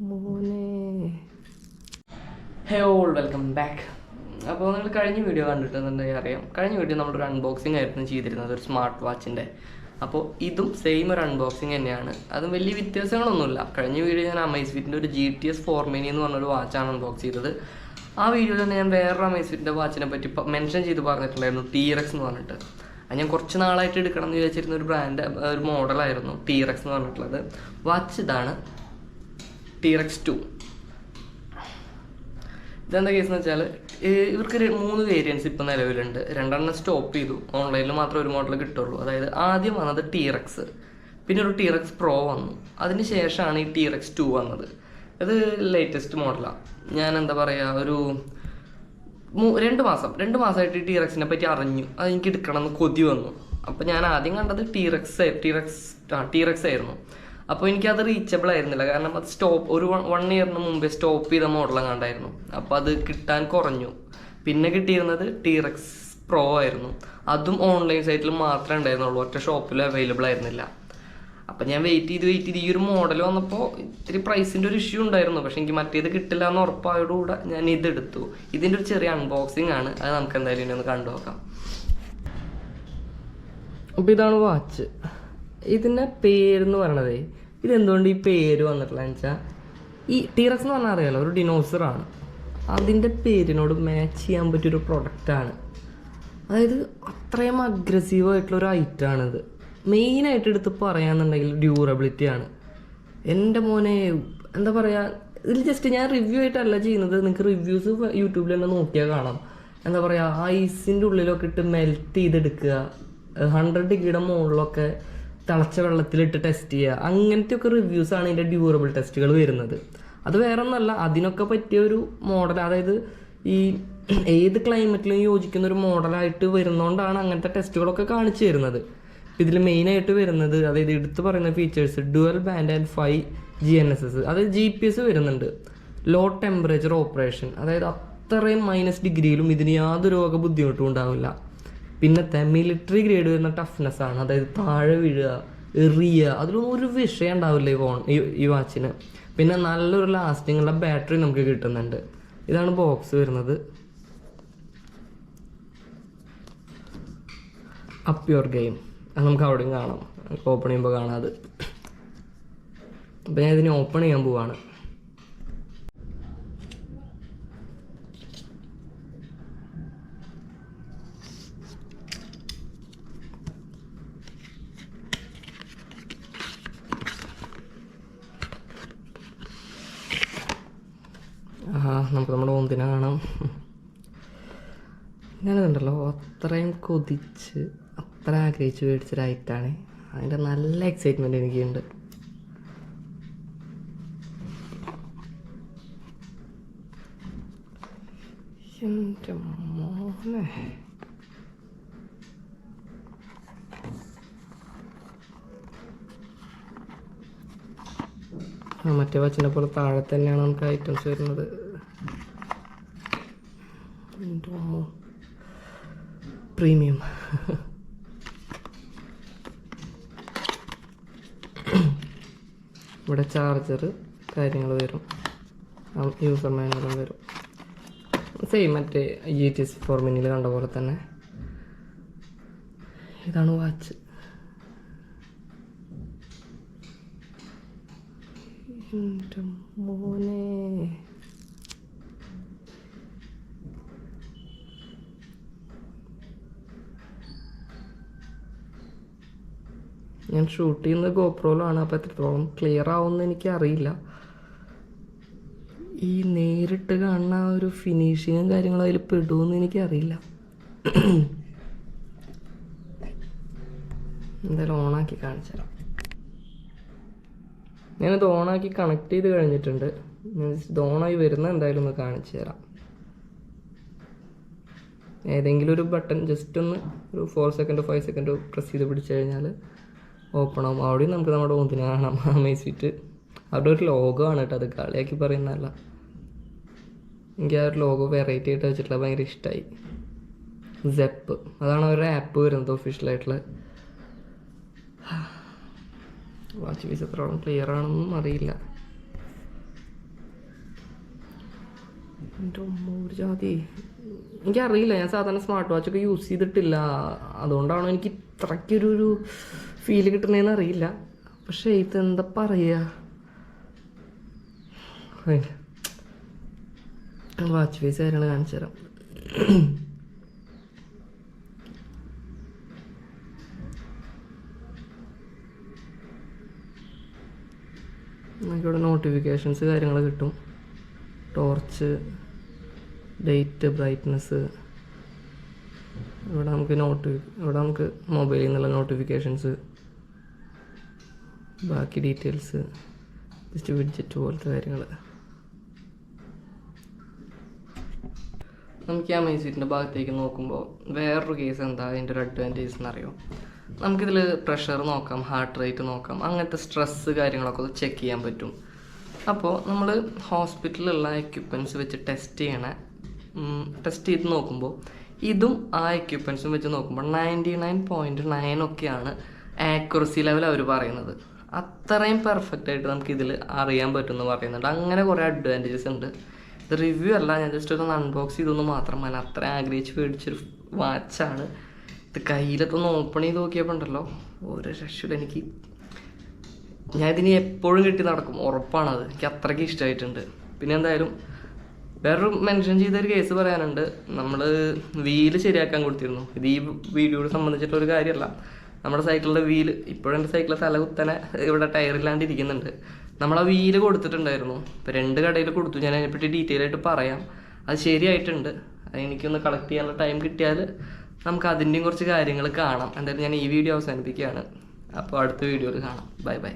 മോനെ ഹേ all welcome back. അപ്പോൾ നിങ്ങൾ കഴിഞ്ഞ വീഡിയോ കണ്ടിട്ടുണ്ടെങ്കിൽ അറിയാം, കഴിഞ്ഞ വീഡിയോ നമ്മളൊരു അൺബോക്സിങ് ആയിരുന്നു ചെയ്തിരുന്നത്, ഒരു സ്മാർട്ട് വാച്ചിൻ്റെ. അപ്പോൾ ഇതും സെയിം ഒരു അൺബോക്സിങ് തന്നെയാണ്, അതും വലിയ വ്യത്യാസങ്ങളൊന്നുമില്ല. കഴിഞ്ഞ വീഡിയോ ഞാൻ amazfitൻ്റെ ഒരു GTS 4 mini എന്ന് പറഞ്ഞൊരു വാച്ചാണ് അൺബോക്സ് ചെയ്തത്. ആ വീഡിയോയിൽ തന്നെ ഞാൻ വേറൊരു amazfitൻ്റെ വാച്ചിനെ പറ്റി മെൻഷൻ ചെയ്ത് പറഞ്ഞിട്ടുണ്ടായിരുന്നു, TRX എന്ന് പറഞ്ഞിട്ട്. അത് ഞാൻ കുറച്ച് നാളായിട്ട് എടുക്കണം എന്ന് വിചാരിച്ചിരുന്ന ഒരു ബ്രാൻഡ്, ഒരു മോഡലായിരുന്നു TRX എന്ന് പറഞ്ഞിട്ടുള്ളത്. വാച്ച് ഇതാണ് TRX 2. ഇതെന്താ കേസ് എന്ന് വെച്ചാൽ, ഇവർക്ക് 3 വേരിയൻസ് ഇപ്പോൾ നിലവിലുണ്ട്. 2 സ്റ്റോപ്പ് ചെയ്തു, ഓൺലൈനിൽ മാത്രം ഒരു മോഡൽ കിട്ടുള്ളൂ. അതായത് ആദ്യം വന്നത് TRX, പിന്നെ ഒരു TRX Pro വന്നു, അതിന് ശേഷമാണ് ഈ TRX 2 വന്നത്. ഇത് ലേറ്റസ്റ്റ് മോഡലാണ്. ഞാൻ എന്താ പറയുക, ഒരു 2 മാസമായിട്ട് ഈ TRXനെ പറ്റി അറിഞ്ഞു, അത് എനിക്ക് എടുക്കണമെന്ന് കൊതി വന്നു. അപ്പോൾ ഞാൻ ആദ്യം കണ്ടത് TRX ആയിരുന്നു. അപ്പോൾ എനിക്കത് റീച്ചബിൾ ആയിരുന്നില്ല, കാരണം അത് ഒരു 1 ഇയറിന് മുമ്പേ സ്റ്റോപ്പ് ചെയ്ത മോഡലും കണ്ടായിരുന്നു. അപ്പോൾ അത് കിട്ടാൻ കുറഞ്ഞു. പിന്നെ കിട്ടിയിരുന്നത് TRX Pro ആയിരുന്നു. അതും ഓൺലൈൻ സൈറ്റിൽ മാത്രമേ ഉണ്ടായിരുന്നുള്ളൂ, ഒറ്റ ഷോപ്പിലും അവൈലബിൾ ആയിരുന്നില്ല. അപ്പം ഞാൻ വെയിറ്റ് ചെയ്ത് ഈ ഒരു മോഡൽ വന്നപ്പോൾ ഇത്തിരി പ്രൈസിൻ്റെ ഒരു ഇഷ്യൂ ഉണ്ടായിരുന്നു. പക്ഷെ എനിക്ക് മറ്റേത് കിട്ടില്ല എന്ന് ഉറപ്പായതോടുകൂടെ ഞാൻ ഇതെടുത്തു. ഇതിൻ്റെ ഒരു ചെറിയ അൺബോക്സിങ് ആണ്, അത് നമുക്ക് എന്തായാലും ഇനി ഒന്ന് കണ്ടു നോക്കാം. അപ്പോൾ ഇതാണ് വാച്ച്. ഇതിൻ്റെ പേരെന്ന് പറയണതേ, ഇതെന്തുകൊണ്ട് ഈ പേര് വന്നിട്ടില്ലെന്ന് വെച്ചാൽ, ഈ TRX എന്ന് പറഞ്ഞാൽ അറിയാലോ, ഒരു ഡിനോസറാണ്. അതിൻ്റെ പേരിനോട് മാച്ച് ചെയ്യാൻ പറ്റിയൊരു പ്രൊഡക്റ്റാണ്. അതായത് അത്രയും അഗ്രസീവായിട്ടുള്ളൊരു ഐറ്റമാണിത്. മെയിനായിട്ട് എടുത്ത് പറയാന്നുണ്ടെങ്കിൽ ഡ്യൂറബിലിറ്റിയാണ്. എൻ്റെ മോനെ എന്താ പറയുക, ഇതിൽ ജസ്റ്റ് ഞാൻ റിവ്യൂ ആയിട്ടല്ല ചെയ്യുന്നത്, നിങ്ങൾക്ക് റിവ്യൂസ് യൂട്യൂബിൽ തന്നെ നോക്കിയാൽ കാണാം. എന്താ പറയുക, ഐസിൻ്റെ ഉള്ളിലൊക്കെ ഇട്ട് മെൽറ്റ് ചെയ്തെടുക്കുക, 100 ഡിഗ്രിയുടെ മുകളിലൊക്കെ തിളച്ച വെള്ളത്തിലിട്ട് ടെസ്റ്റ് ചെയ്യുക, അങ്ങനത്തെയൊക്കെ റിവ്യൂസാണ് ഇതിൻ്റെ ഡ്യൂറബിൾ ടെസ്റ്റുകൾ വരുന്നത്. അത് വേറെ ഒന്നല്ല, അതിനൊക്കെ പറ്റിയ ഒരു മോഡൽ, അതായത് ഈ ഏത് ക്ലൈമറ്റിലും യോജിക്കുന്ന ഒരു മോഡലായിട്ട് വരുന്നതുകൊണ്ടാണ് അങ്ങനത്തെ ടെസ്റ്റുകളൊക്കെ കാണിച്ചു തരുന്നത്. ഇതിൽ മെയിനായിട്ട് വരുന്നത്, അതായത് എടുത്ത് പറയുന്ന features, dual band and 5 GNSS, അതായത് GPS വരുന്നുണ്ട്, ലോ ടെമ്പറേച്ചർ ഓപ്പറേഷൻ, അതായത് അത്രയും -ഡിഗ്രിയിലും ഇതിന് യാതൊരു വക ബുദ്ധിമുട്ടും ഉണ്ടാവില്ല. പിന്നത്തെ മിലിറ്ററി ഗ്രേഡ് വരുന്ന ടഫ്നെസ്സാണ്, അതായത് താഴെ വീഴുക, എറിയുക, അതിലൊന്നും ഒരു വിഷയം ഉണ്ടാവില്ല ഈ വാച്ചിന്. പിന്നെ നല്ലൊരു ലാസ്റ്റിംഗ് ഉള്ള ബാറ്ററി നമുക്ക് കിട്ടുന്നുണ്ട്. ഇതാണ് ബോക്സ് വരുന്നത്. അപ്പ് യുവർ ഗെയിം, അത് നമുക്ക് അവിടെയും കാണാം, ഓപ്പൺ ചെയ്യുമ്പോൾ കാണാം അത്. അപ്പോൾ ഞാൻ ഇതിനെ ഓപ്പൺ ചെയ്യാൻ പോവാണ്. നമുക്ക് നമ്മുടെ ഒന്നിനെ കാണാം. ഞാനിതുണ്ടല്ലോ അത്രയും കൊതിച്ച് അത്ര ആഗ്രഹിച്ച് മേടിച്ചൊരൈറ്റാണ്. അതിൻ്റെ നല്ല എക്സൈറ്റ്മെൻറ്റ് എനിക്കുണ്ട്. എൻ്റെ മോനെ, മറ്റേ വാച്ചിനെ പോലെ താഴെ തന്നെയാണ് നമുക്ക് ഐറ്റംസ് വരുന്നത്. പ്രീമിയം. ഇവിടെ ചാർജർ കാര്യങ്ങൾ വരും, യൂസർ മാനുവലും വരും. സെയിം മറ്റേ GTS 4 mini കണ്ട പോലെ തന്നെ. ഇതാണ് വാച്ച്. എൻ്റെ മോനെ, ഞാൻ ഷൂട്ട് ചെയ്യുന്നത് GoProയിലാണ്, അപ്പോൾ എത്രത്തോളം ക്ലിയർ ആവുമെന്ന് എനിക്കറിയില്ല. ഈ നേരിട്ട് കാണുന്ന ആ ഒരു ഫിനിഷിങ്ങും കാര്യങ്ങളും അതിൽ പെടുമെന്ന് എനിക്കറിയില്ല. എന്തായാലും ഓണാക്കി കാണിച്ചു തരാം. ഞാനത് ഓണാക്കി കണക്ട് ചെയ്ത് കഴിഞ്ഞിട്ടുണ്ട്. ഇത് ഓണായി വരുന്ന എന്തായാലും ഒന്ന് കാണിച്ചു തരാം. ഏതെങ്കിലും ഒരു ബട്ടൺ ജസ്റ്റ് ഒന്ന് ഒരു 4 സെക്കൻഡോ 5 സെക്കൻഡോ പ്രസ് ചെയ്ത് പിടിച്ചു കഴിഞ്ഞാൽ ഓപ്പൺ ആവും. അവിടെയും നമുക്ക് നമ്മുടെ ഒന്നിനെ കാണാം, amazfit. അവിടെ ഒരു ലോഗോ ആണ് കേട്ടോ, അത് കളിയാക്കി പറയുന്നതല്ല. എനിക്ക് ആ ഒരു ലോഗോ വെറൈറ്റി ആയിട്ട് വെച്ചിട്ടുള്ള ഭയങ്കര ഇഷ്ടമായി. സെപ്പ്, അതാണ് അവരുടെ ആപ്പ് വരുന്നത് ഒഫീഷ്യലായിട്ടുള്ള. വാച്ച് പീസ് എത്രയോളം ക്ലിയർ ആണെന്നും അറിയില്ല. എൻ്റെ ഒരു ജാതി എനിക്കറിയില്ല. ഞാൻ സാധാരണ സ്മാർട്ട് വാച്ചൊക്കെ യൂസ് ചെയ്തിട്ടില്ല, അതുകൊണ്ടാണോ എനിക്ക് ഇത്രയ്ക്കൊരു ഫീല് കിട്ടുന്നതെന്ന് അറിയില്ല. പക്ഷേ ഇതെന്താ പറയുക, വാച്ച് ഫേസ് കാര്യങ്ങൾ കാണിച്ചു തരാം. നമുക്കിവിടെ നോട്ടിഫിക്കേഷൻസ് കാര്യങ്ങൾ കിട്ടും, ടോർച്ച്, ഡേറ്റ്, ബ്രൈറ്റ്നസ്. ഇവിടെ നമുക്ക് മൊബൈലിൽ നിന്നുള്ള നോട്ടിഫിക്കേഷൻസ്, ബാക്കി ഡീറ്റെയിൽസ്, ജസ്റ്റ് വിഡ്ജറ്റ് പോലത്തെ കാര്യങ്ങൾ. നമുക്ക് ഈ അമേസ്ഫിറ്റിൻ്റെ ഭാഗത്തേക്ക് നോക്കുമ്പോൾ വേറൊരു കേസ് എന്താ അതിൻ്റെ ഒരു അഡ്വാൻറ്റേജ് എന്നറിയോ? നമുക്കിതിൽ പ്രഷർ നോക്കാം, ഹാർട്ട് റേറ്റ് നോക്കാം, അങ്ങനത്തെ സ്ട്രെസ്സ് കാര്യങ്ങളൊക്കെ ചെക്ക് ചെയ്യാൻ പറ്റും. അപ്പോൾ നമ്മൾ ഹോസ്പിറ്റലിലുള്ള എക്യുപ്മെൻറ്റ്സ് വെച്ച് ടെസ്റ്റ് ചെയ്ത് നോക്കുമ്പോൾ ഇതും ആ എക്യുപ്മെൻറ്റ്സും വെച്ച് നോക്കുമ്പോൾ 99.9 ഒക്കെയാണ് ആക്യുറസി ലെവൽ അവർ പറയുന്നത്. അത്രയും പെർഫെക്റ്റ് ആയിട്ട് നമുക്കിതിൽ അറിയാൻ പറ്റുമെന്ന് പറയുന്നുണ്ട്. അങ്ങനെ കുറേ അഡ്വാൻറ്റേജസ് ഉണ്ട്. ഇത് റിവ്യൂ അല്ല, ഞാൻ ജസ്റ്റ് ഒന്ന് അൺബോക്സ് ചെയ്തൊന്ന് മാത്രമല്ല, അത്ര ആഗ്രഹിച്ച് മേടിച്ചൊരു വാച്ചാണ് ഇത്. കയ്യിലത്തൊന്ന് ഓപ്പൺ ചെയ്ത് നോക്കിയപ്പോൾ ഉണ്ടല്ലോ ഒരു രക്ഷയില്ല. ഞാൻ ഇതിന് എപ്പോഴും കെട്ടി നടക്കും, ഉറപ്പാണത്. എനിക്ക് അത്രയ്ക്ക് ഇഷ്ടമായിട്ടുണ്ട്. പിന്നെ എന്തായാലും വേറൊരു മെൻഷൻ ചെയ്തൊരു കേസ് പറയാനുണ്ട്. നമ്മൾ വീല് ശരിയാക്കാൻ കൊടുത്തിരുന്നു. ഇത് ഈ വീഡിയോയോട് സംബന്ധിച്ചിട്ടൊരു കാര്യമല്ല. നമ്മുടെ സൈക്കിളിൻ്റെ വീല്, ഇപ്പോഴും എൻ്റെ സൈക്കിളിൽ തല കുത്തനെ ഇവിടെ ടയറില്ലാണ്ട് ഇരിക്കുന്നുണ്ട്. നമ്മളാ വീല് കൊടുത്തിട്ടുണ്ടായിരുന്നു. ഇപ്പോൾ 2 കടയിൽ കൊടുത്തു. ഞാൻ അതിനെപ്പറ്റി ഡീറ്റെയിൽ ആയിട്ട് പറയാം. അത് ശരിയായിട്ടുണ്ട്. എനിക്കൊന്ന് കളക്ട് ചെയ്യാനുള്ള ടൈം കിട്ടിയാൽ നമുക്ക് അതിൻ്റെയും കുറച്ച് കാര്യങ്ങൾ കാണാം. എന്തായാലും ഞാൻ ഈ വീഡിയോ അവസാനിപ്പിക്കുകയാണ്. അപ്പോൾ അടുത്ത വീഡിയോയിൽ കാണാം. Bye bye.